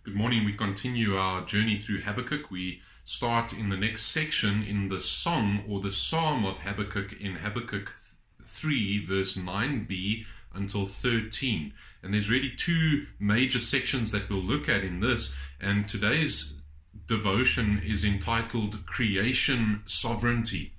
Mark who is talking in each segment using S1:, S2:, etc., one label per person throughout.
S1: Good morning. We continue our journey through Habakkuk. We start in the next section in the song or the psalm of Habakkuk in Habakkuk 3 verse 9b until 13. And there's really two major sections that we'll look at in this. And today's devotion is entitled Creation Sovereignty.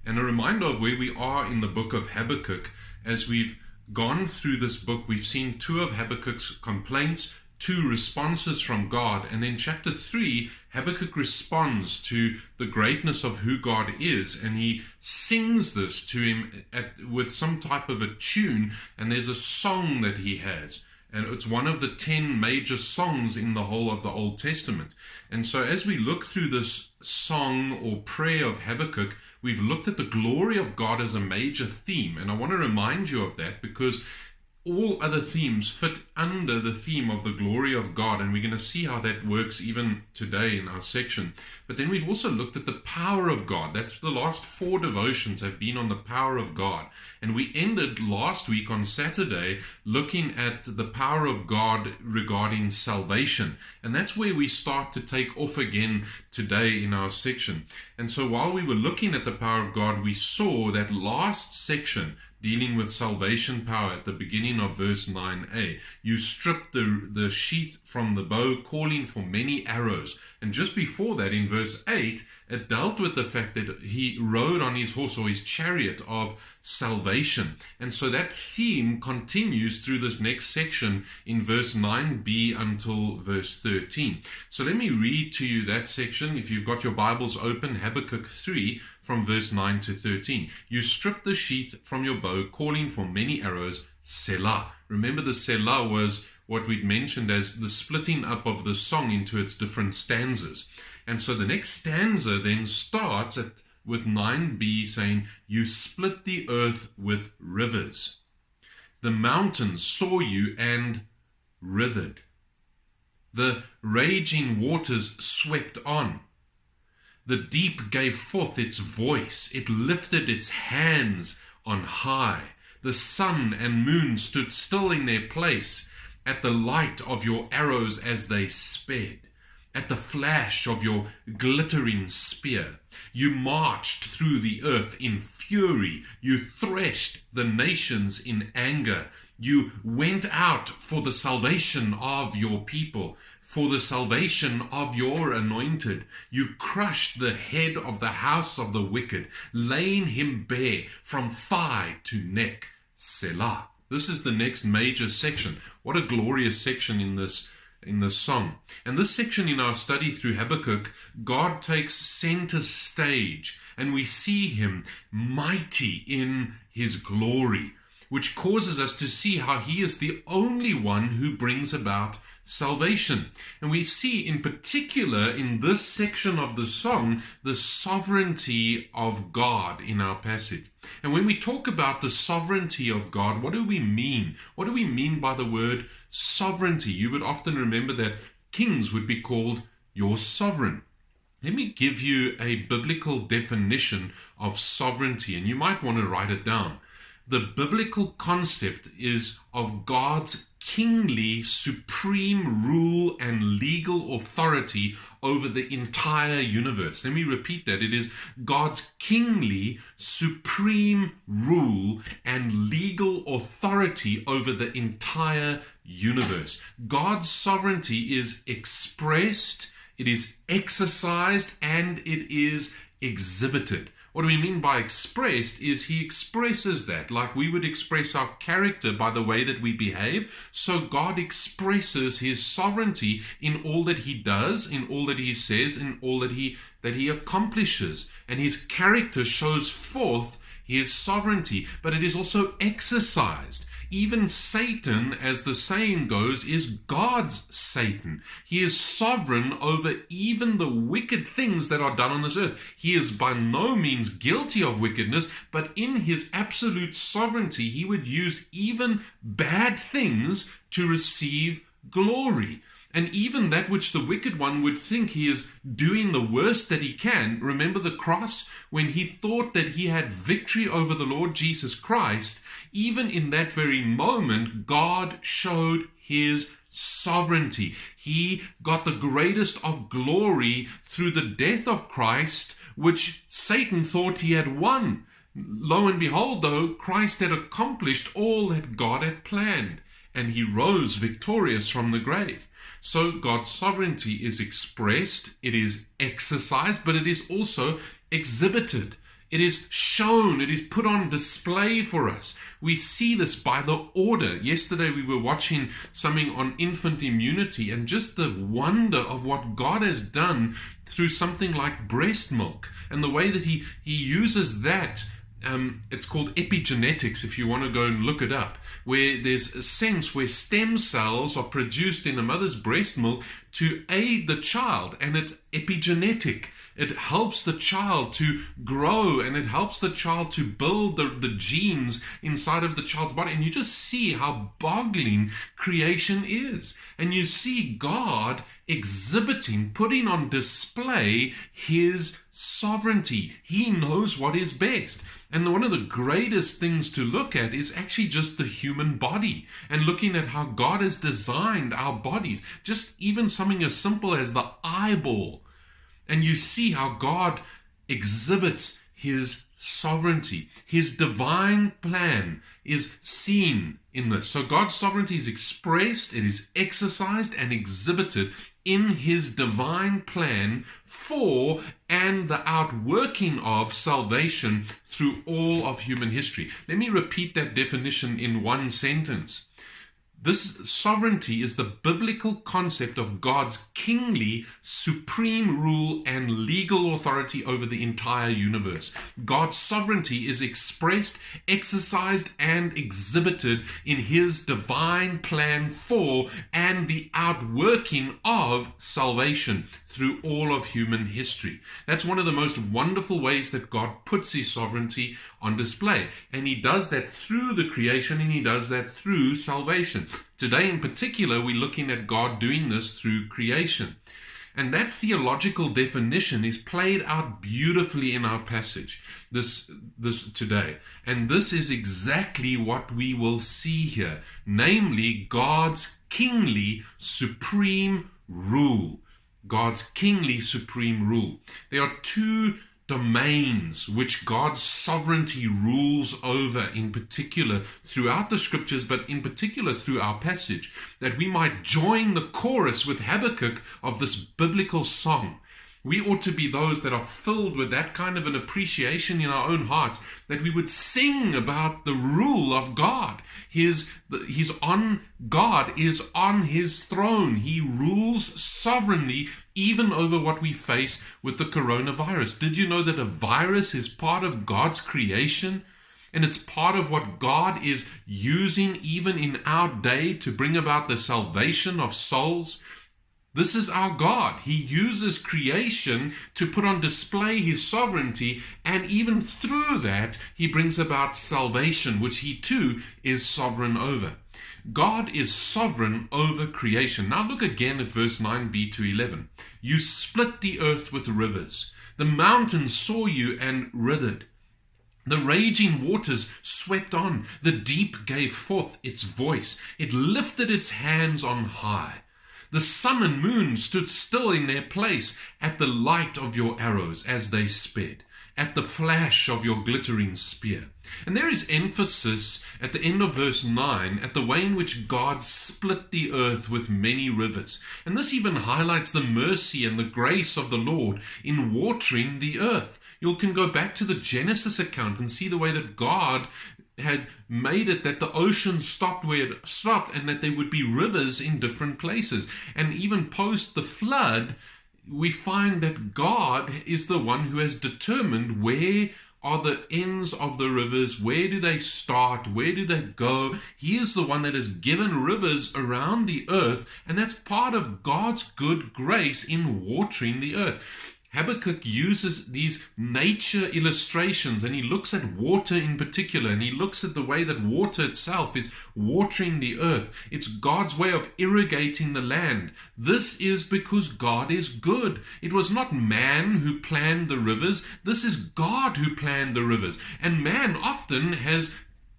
S1: And a reminder of where we are in the book of Habakkuk. As we've gone through this book, we've seen two of Habakkuk's complaints, two responses from God, and in chapter 3 Habakkuk responds to the greatness of who God is, and he sings this to him with some type of a tune, and there's a song that he has, and it's one of the 10 major songs in the whole of the Old Testament. And so as we look through this song or prayer of Habakkuk, we've looked at the glory of God as a major theme, and I want to remind you of that because all other themes fit under the theme of the glory of God, and we're going to see how that works even today in our section. But then we've also looked at the power of God. That's the last 4 devotions have been on the power of God. And we ended last week on Saturday looking at the power of God regarding salvation. And that's where we start to take off again today in our section. And so while we were looking at the power of God, we saw that last section dealing with salvation power at the beginning of verse 9a. You stripped the sheath from the bow, calling for many arrows. And just before that, in verse 8, it dealt with the fact that he rode on his horse or his chariot of salvation. And so that theme continues through this next section in verse 9b until verse 13. So let me read to you that section. If you've got your Bibles open, Habakkuk 3 from verse 9 to 13. You stripped the sheath from your bow, calling for many arrows, Selah. Remember, the Selah was what we'd mentioned as the splitting up of the song into its different stanzas. And so the next stanza then starts with 9b saying, you split the earth with rivers. The mountains saw you and writhed. The raging waters swept on. The deep gave forth its voice. It lifted its hands on high. The sun and moon stood still in their place at the light of your arrows as they sped, at the flash of your glittering spear. You marched through the earth in fury. You threshed the nations in anger. You went out for the salvation of your people, for the salvation of your anointed. You crushed the head of the house of the wicked, laying him bare from thigh to neck. Selah. This is the next major section. What a glorious section in this song. And this section in our study through Habakkuk, God takes center stage and we see him mighty in his glory, which causes us to see how he is the only one who brings about salvation. And we see in particular in this section of the song the sovereignty of God in our passage. And when we talk about the sovereignty of God, what do we mean? What do we mean by the word sovereignty? You would often remember that kings would be called your sovereign. Let me give you a biblical definition of sovereignty, and you might want to write it down. The biblical concept is of God's kingly, supreme rule and legal authority over the entire universe. Let me repeat that. It is God's kingly, supreme rule and legal authority over the entire universe. God's sovereignty is expressed, it is exercised, and it is exhibited. What do we mean by expressed is he expresses that, like we would express our character by the way that we behave. So God expresses his sovereignty in all that he does, in all that he says, in all that he accomplishes. And his character shows forth his sovereignty, but it is also exercised. Even Satan, as the saying goes, is God's Satan. He is sovereign over even the wicked things that are done on this earth. He is by no means guilty of wickedness, but in his absolute sovereignty, he would use even bad things to receive glory. And even that which the wicked one would think he is doing the worst that he can. Remember the cross? When he thought that he had victory over the Lord Jesus Christ, even in that very moment, God showed his sovereignty. He got the greatest of glory through the death of Christ, which Satan thought he had won. Lo and behold, though, Christ had accomplished all that God had planned, and he rose victorious from the grave. So God's sovereignty is expressed, it is exercised, but it is also exhibited. It is shown, it is put on display for us. We see this by the order. Yesterday we were watching something on infant immunity, and just the wonder of what God has done through something like breast milk, and the way that he uses that. It's called epigenetics, if you want to go and look it up, where there's a sense where stem cells are produced in a mother's breast milk to aid the child, and it's epigenetic. It helps the child to grow, and it helps the child to build the genes inside of the child's body. And you just see how boggling creation is. And you see God exhibiting, putting on display his sovereignty. He knows what is best. And one of the greatest things to look at is actually just the human body, and looking at how God has designed our bodies. Just even something as simple as the eyeball. And you see how God exhibits his sovereignty. His divine plan is seen in this. So God's sovereignty is expressed, it is exercised and exhibited in his divine plan for and the outworking of salvation through all of human history. Let me repeat that definition in one sentence. This sovereignty is the biblical concept of God's kingly, supreme rule and legal authority over the entire universe. God's sovereignty is expressed, exercised, and exhibited in his divine plan for and the outworking of salvation through all of human history. That's one of the most wonderful ways that God puts his sovereignty on display. And he does that through the creation, and he does that through salvation. Today in particular, we're looking at God doing this through creation. And that theological definition is played out beautifully in our passage this today. And this is exactly what we will see here, namely God's kingly supreme rule. God's kingly supreme rule. There are two domains which God's sovereignty rules over, in particular throughout the scriptures, but in particular through our passage, that we might join the chorus with Habakkuk of this biblical song. We ought to be those that are filled with that kind of an appreciation in our own hearts, that we would sing about the rule of God. God is on his throne. He rules sovereignly even over what we face with the coronavirus. Did you know that a virus is part of God's creation? And it's part of what God is using even in our day to bring about the salvation of souls. This is our God. He uses creation to put on display his sovereignty, and even through that, he brings about salvation, which he too is sovereign over. God is sovereign over creation. Now look again at verse 9b to 11. You split the earth with rivers. The mountains saw you and writhed. The raging waters swept on. The deep gave forth its voice. It lifted its hands on high. The sun and moon stood still in their place at the light of your arrows as they sped, at the flash of your glittering spear. And there is emphasis at the end of verse 9 at the way in which God split the earth with many rivers. And this even highlights the mercy and the grace of the Lord in watering the earth. You can go back to the Genesis account and see the way that God had made it that the ocean stopped where it stopped, and that there would be rivers in different places. And even post the flood, we find that God is the one who has determined where are the ends of the rivers, where do they start, where do they go. He is the one that has given rivers around the earth, and that's part of God's good grace in watering the earth. Habakkuk uses these nature illustrations, and he looks at water in particular, and he looks at the way that water itself is watering the earth. It's God's way of irrigating the land. This is because God is good. It was not man who planned the rivers. This is God who planned the rivers. And man often has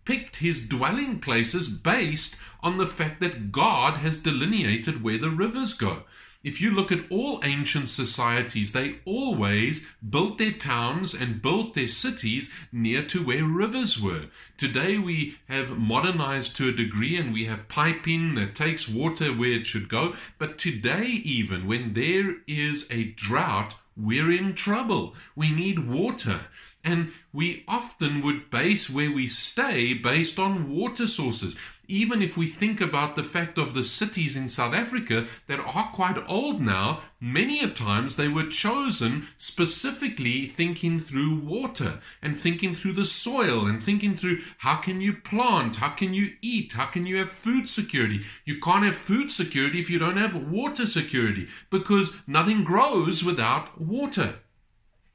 S1: picked his dwelling places based on the fact that God has delineated where the rivers go. If you look at all ancient societies, they always built their towns and built their cities near to where rivers were. Today we have modernized to a degree and we have piping that takes water where it should go. But today, even when there is a drought, we're in trouble. We need water. And we often would base where we stay based on water sources. Even if we think about the fact of the cities in South Africa that are quite old now, many a times they were chosen specifically thinking through water and thinking through the soil and thinking through how can you plant, how can you eat, how can you have food security. You can't have food security if you don't have water security, because nothing grows without water.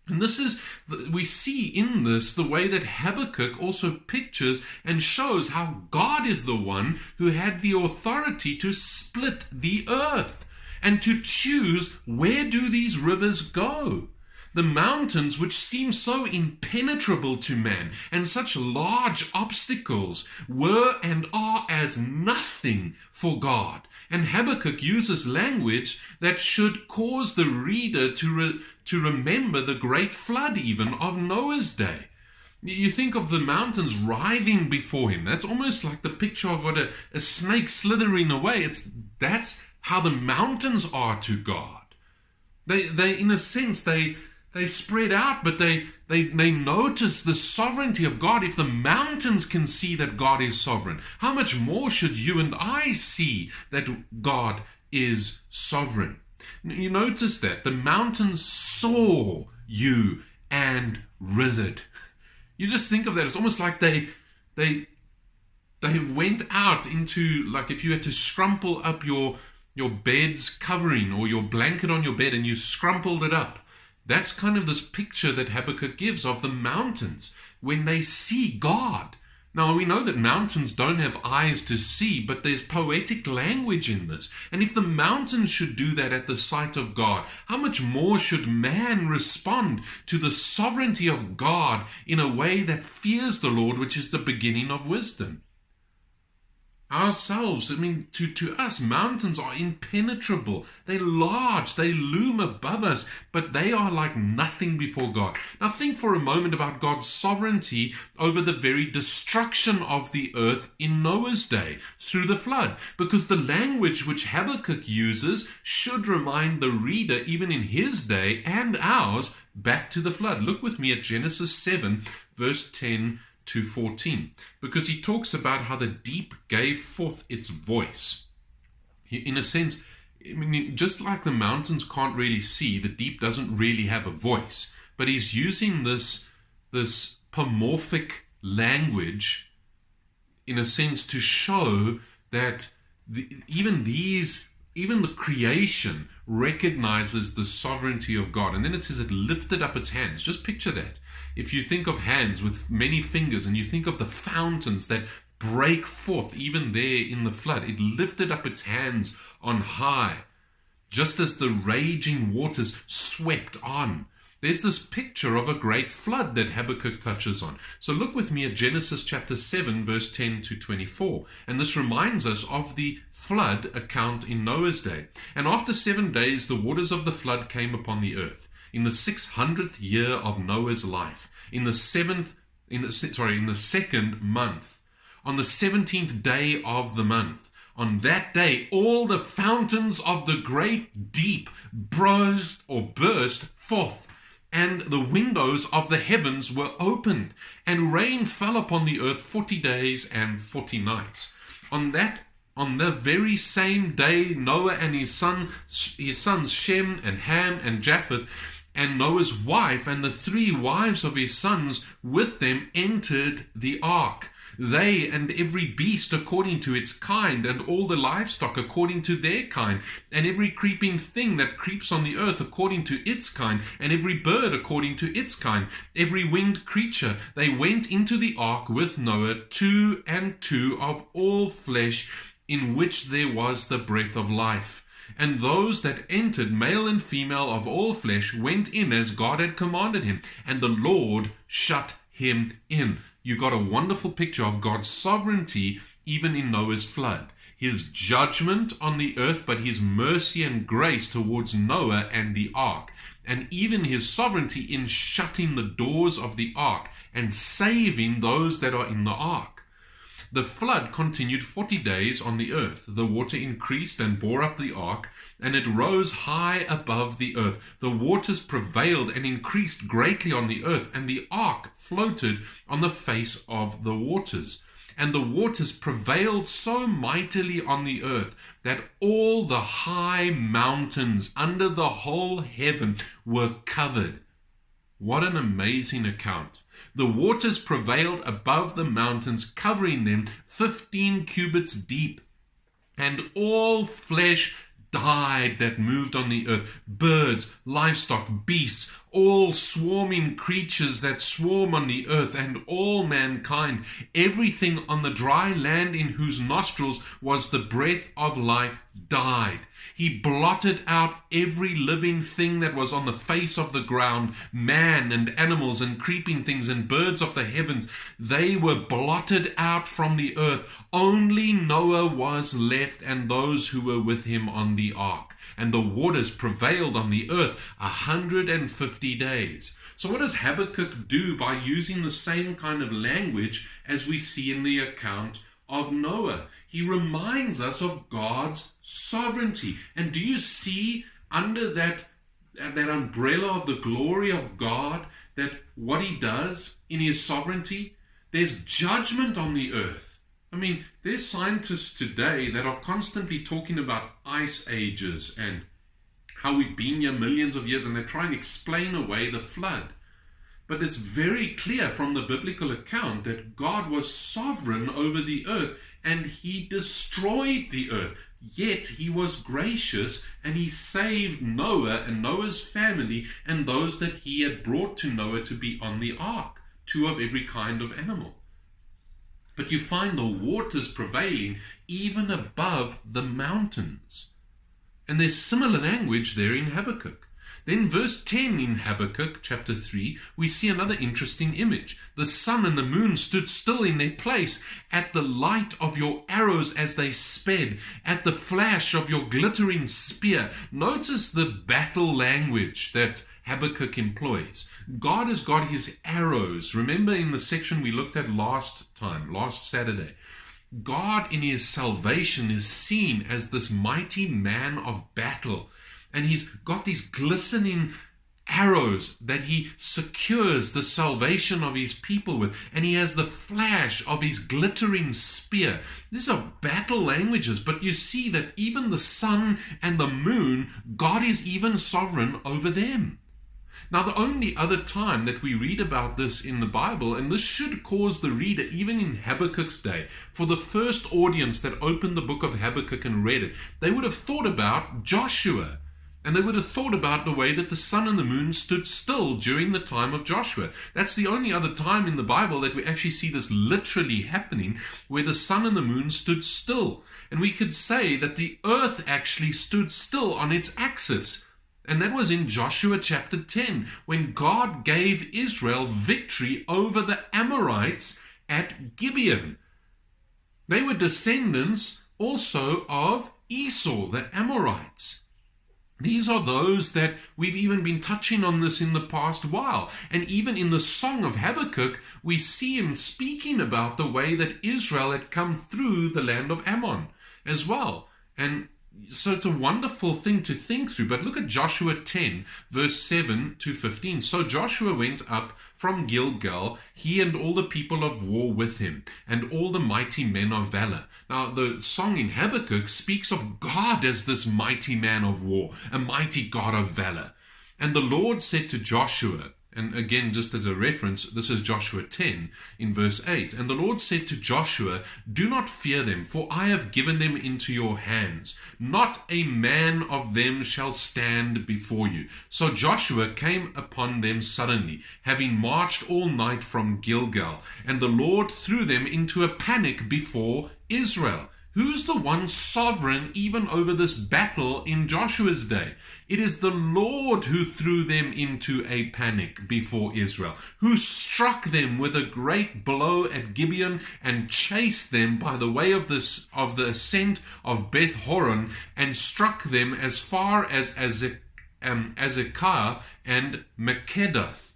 S1: And this is, we see in this the way that Habakkuk also pictures and shows how God is the one who had the authority to split the earth and to choose where do these rivers go. The mountains, which seem so impenetrable to man and such large obstacles, were and are as nothing for God. And Habakkuk uses language that should cause the reader to remember the great flood even of Noah's day. You think of the mountains writhing before him. That's almost like the picture of what a snake slithering away. That's how the mountains are to God. They in a sense, they spread out, but they notice the sovereignty of God. If the mountains can see that God is sovereign, how much more should you and I see that God is sovereign? You notice that the mountains saw you and withered. You just think of that. It's almost like they went out into, like if you had to scrumple up your bed's covering or your blanket on your bed and you scrumpled it up. That's kind of this picture that Habakkuk gives of the mountains when they see God. Now, we know that mountains don't have eyes to see, but there's poetic language in this. And if the mountains should do that at the sight of God, how much more should man respond to the sovereignty of God in a way that fears the Lord, which is the beginning of wisdom? Ourselves, to us, mountains are impenetrable. They're large, they loom above us, but they are like nothing before God. Now think for a moment about God's sovereignty over the very destruction of the earth in Noah's day through the flood, because the language which Habakkuk uses should remind the reader, even in his day and ours, back to the flood. Look with me at Genesis 7, verse 10 to 14, because he talks about how the deep gave forth its voice. In a sense, just like the mountains can't really see, the deep doesn't really have a voice, but he's using this pomorphic language in a sense to show that even the creation recognizes the sovereignty of God. And then it says it lifted up its hands. Just picture that. If you think of hands with many fingers and you think of the fountains that break forth even there in the flood, it lifted up its hands on high, just as the raging waters swept on. There's this picture of a great flood that Habakkuk touches on. So look with me at Genesis chapter 7, verse 10 to 24. And this reminds us of the flood account in Noah's day. And after 7 days, the waters of the flood came upon the earth. In the 600th year of Noah's life, in the second month, on the 17th day of the month, on that day, all the fountains of the great deep burst forth, and the windows of the heavens were opened, and rain fell upon the earth 40 days and 40 nights. On the very same day, Noah and his sons Shem and Ham and Japheth, and Noah's wife and the 3 wives of his sons with them entered the ark. They and every beast according to its kind, and all the livestock according to their kind, and every creeping thing that creeps on the earth according to its kind, and every bird according to its kind, every winged creature. They went into the ark with Noah, 2 and 2 of all flesh, in which there was the breath of life. And those that entered, male and female of all flesh, went in as God had commanded him, and the Lord shut him in. you got a wonderful picture of God's sovereignty even in Noah's flood. His judgment on the earth, but his mercy and grace towards Noah and the ark. And even his sovereignty in shutting the doors of the ark and saving those that are in the ark. The flood continued 40 days on the earth. The water increased and bore up the ark, and it rose high above the earth. The waters prevailed and increased greatly on the earth, and the ark floated on the face of the waters. And the waters prevailed so mightily on the earth that all the high mountains under the whole heaven were covered. What an amazing account. The waters prevailed above the mountains, covering them 15 cubits deep. And all flesh died that moved on the earth, birds, livestock, beasts, all swarming creatures that swarm on the earth, and all mankind, everything on the dry land in whose nostrils was the breath of life, died. He blotted out every living thing that was on the face of the ground, man and animals and creeping things and birds of the heavens. They were blotted out from the earth. Only Noah was left and those who were with him on the ark. And the waters prevailed on the earth 150 days. So what does Habakkuk do by using the same kind of language as we see in the account of Noah? He reminds us of God's sovereignty. And do you see under that umbrella of the glory of God that what he does in his sovereignty? There's judgment on the earth. I mean, there's scientists today that are constantly talking about ice ages and how we've been here millions of years, and they try and explain away the flood. But it's very clear from the biblical account that God was sovereign over the earth and he destroyed the earth. Yet he was gracious and he saved Noah and Noah's family and those that he had brought to Noah to be on the ark, 2 of every kind of animal. But you find the waters prevailing even above the mountains. And there's similar language there in Habakkuk. Then verse 10 in Habakkuk chapter 3, we see another interesting image. The sun and the moon stood still in their place at the light of your arrows as they sped, at the flash of your glittering spear. Notice the battle language that Habakkuk employs. God has got his arrows. Remember in the section we looked at last Saturday, God in his salvation is seen as this mighty man of battle. And he's got these glistening arrows that he secures the salvation of his people with. And he has the flash of his glittering spear. These are battle languages, but you see that even the sun and the moon, God is even sovereign over them. Now, the only other time that we read about this in the Bible, and this should cause the reader, even in Habakkuk's day, for the first audience that opened the book of Habakkuk and read it, they would have thought about Joshua. And they would have thought about the way that the sun and the moon stood still during the time of Joshua. That's the only other time in the Bible that we actually see this literally happening, where the sun and the moon stood still. And we could say that the earth actually stood still on its axis. And that was in Joshua chapter 10, when God gave Israel victory over the Amorites at Gibeon. They were descendants also of Esau, the Amorites. These are those that we've even been touching on this in the past while. And even in the Song of Habakkuk, we see him speaking about the way that Israel had come through the land of Ammon as well. And so it's a wonderful thing to think through. But look at Joshua 10, verse 7 to 15. So Joshua went up from Gilgal, he and all the people of war with him, and all the mighty men of valor. Now, the song in Habakkuk speaks of God as this mighty man of war, a mighty God of valor. And the Lord said to Joshua, and again, just as a reference, this is Joshua 10 in verse 8. And the Lord said to Joshua, do not fear them, for I have given them into your hands. Not a man of them shall stand before you. So Joshua came upon them suddenly, having marched all night from Gilgal. And the Lord threw them into a panic before Israel. Who's the one sovereign even over this battle in Joshua's day? It is the Lord who threw them into a panic before Israel, who struck them with a great blow at Gibeon and chased them by the way of the ascent of Beth Horon, and struck them as far as Azekah and Makkedoth.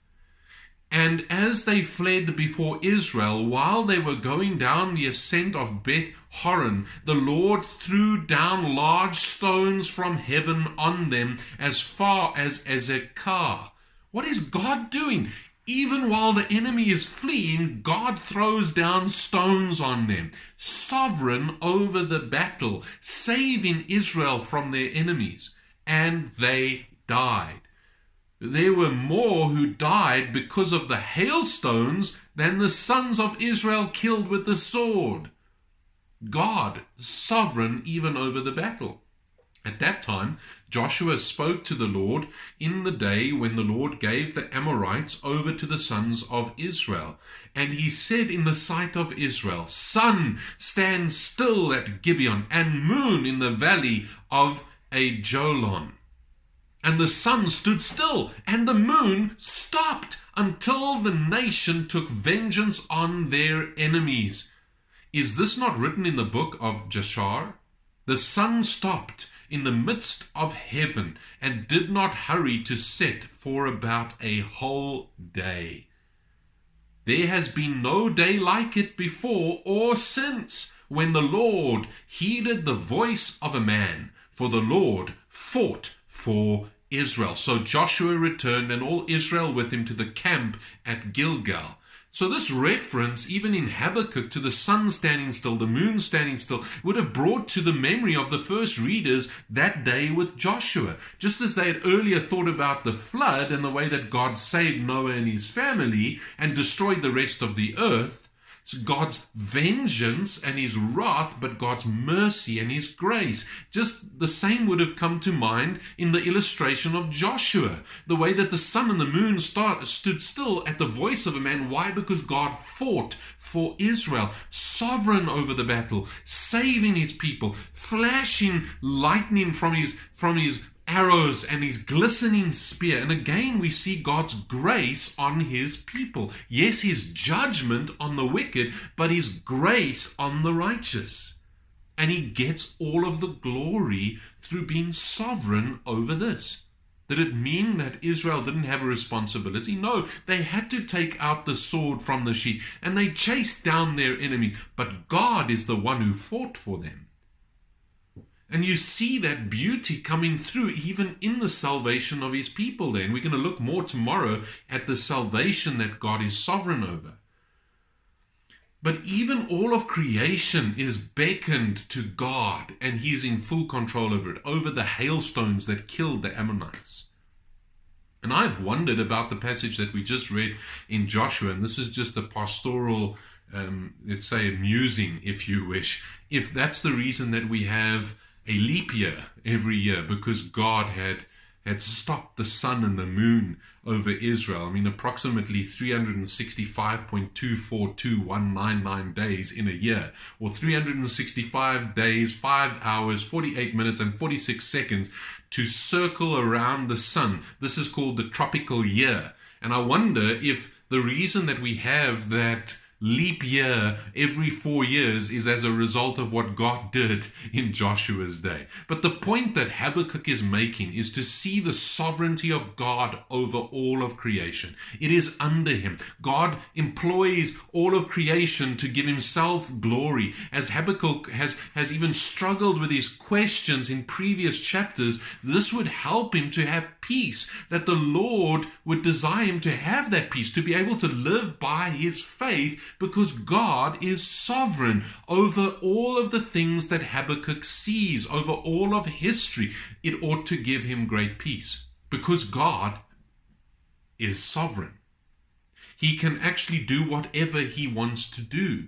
S1: And as they fled before Israel, while they were going down the ascent of Beth Horon, the Lord threw down large stones from heaven on them as far as Azekah. What is God doing? Even while the enemy is fleeing, God throws down stones on them, sovereign over the battle, saving Israel from their enemies. And they died. There were more who died because of the hailstones than the sons of Israel killed with the sword. God, sovereign even over the battle. At that time, Joshua spoke to the Lord in the day when the Lord gave the Amorites over to the sons of Israel. And he said in the sight of Israel, Sun, stand still at Gibeon, and moon in the valley of Ajalon. And the sun stood still, and the moon stopped, until the nation took vengeance on their enemies. Is this not written in the book of Jashar? The sun stopped in the midst of heaven, and did not hurry to set for about a whole day. There has been no day like it before or since, when the Lord heeded the voice of a man, for the Lord fought for Israel. So Joshua returned, and all Israel with him, to the camp at Gilgal. So this reference, even in Habakkuk, to the sun standing still, the moon standing still, would have brought to the memory of the first readers that day with Joshua. Just as they had earlier thought about the flood and the way that God saved Noah and his family and destroyed the rest of the earth. It's God's vengeance and his wrath, but God's mercy and his grace. Just the same would have come to mind in the illustration of Joshua. The way that the sun and the moon stood still at the voice of a man. Why? Because God fought for Israel, sovereign over the battle, saving his people, flashing lightning from his arrows and his glistening spear. And again we see God's grace on his people. Yes, his judgment on the wicked, but his grace on the righteous. And he gets all of the glory through being sovereign over this. Did it mean that Israel didn't have a responsibility? No, they had to take out the sword from the sheath, and they chased down their enemies. But God is the one who fought for them. And you see that beauty coming through even in the salvation of his people there. And we're going to look more tomorrow at the salvation that God is sovereign over. But even all of creation is beckoned to God, and he's in full control over it, over the hailstones that killed the Ammonites. And I've wondered about the passage that we just read in Joshua, and this is just a pastoral, let's say, musing, if you wish, if that's the reason that we have a leap year every year, because God had stopped the sun and the moon over Israel. I mean, approximately 365.242199 days in a year, or 365 days, 5 hours, 48 minutes, and 46 seconds to circle around the sun. This is called the tropical year. And I wonder if the reason that we have that leap year every 4 years is as a result of what God did in Joshua's day. But the point that Habakkuk is making is to see the sovereignty of God over all of creation. It is under him. God employs all of creation to give himself glory. As Habakkuk has even struggled with his questions in previous chapters, this would help him to have peace, that the Lord would desire him to have that peace, to be able to live by his faith, because God is sovereign over all of the things that Habakkuk sees, over all of history. It ought to give him great peace, because God is sovereign. He can actually do whatever he wants to do.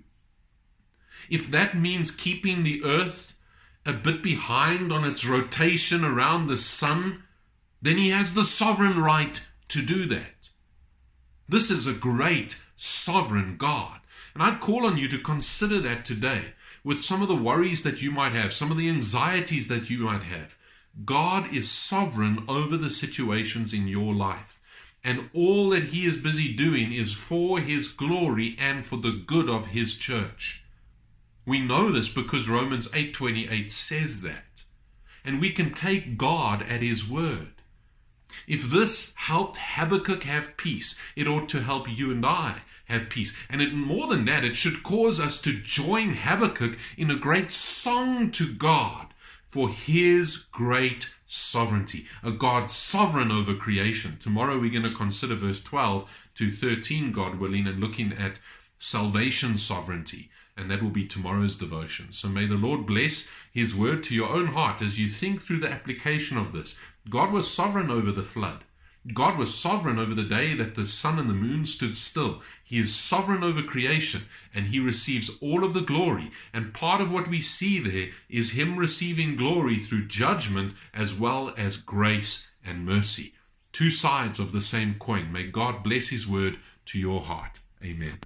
S1: If that means keeping the earth a bit behind on its rotation around the sun, then he has the sovereign right to do that. This is a great sovereign God. And I'd call on you to consider that today. with some of the worries that you might have, some of the anxieties that you might have. God is sovereign over the situations in your life. And all that He is busy doing is for His glory and for the good of His church. We know this because Romans 8:28 says that. And we can take God at His word. If this helped Habakkuk have peace, it ought to help you and I have peace. And more than that, it should cause us to join Habakkuk in a great song to God for His great sovereignty, a God sovereign over creation. Tomorrow we're going to consider verse 12 to 13, God willing, and looking at salvation sovereignty. And that will be tomorrow's devotion. So may the Lord bless His word to your own heart as you think through the application of this. God was sovereign over the flood. God was sovereign over the day that the sun and the moon stood still. He is sovereign over creation, and He receives all of the glory. And part of what we see there is Him receiving glory through judgment as well as grace and mercy. Two sides of the same coin. May God bless His word to your heart. Amen.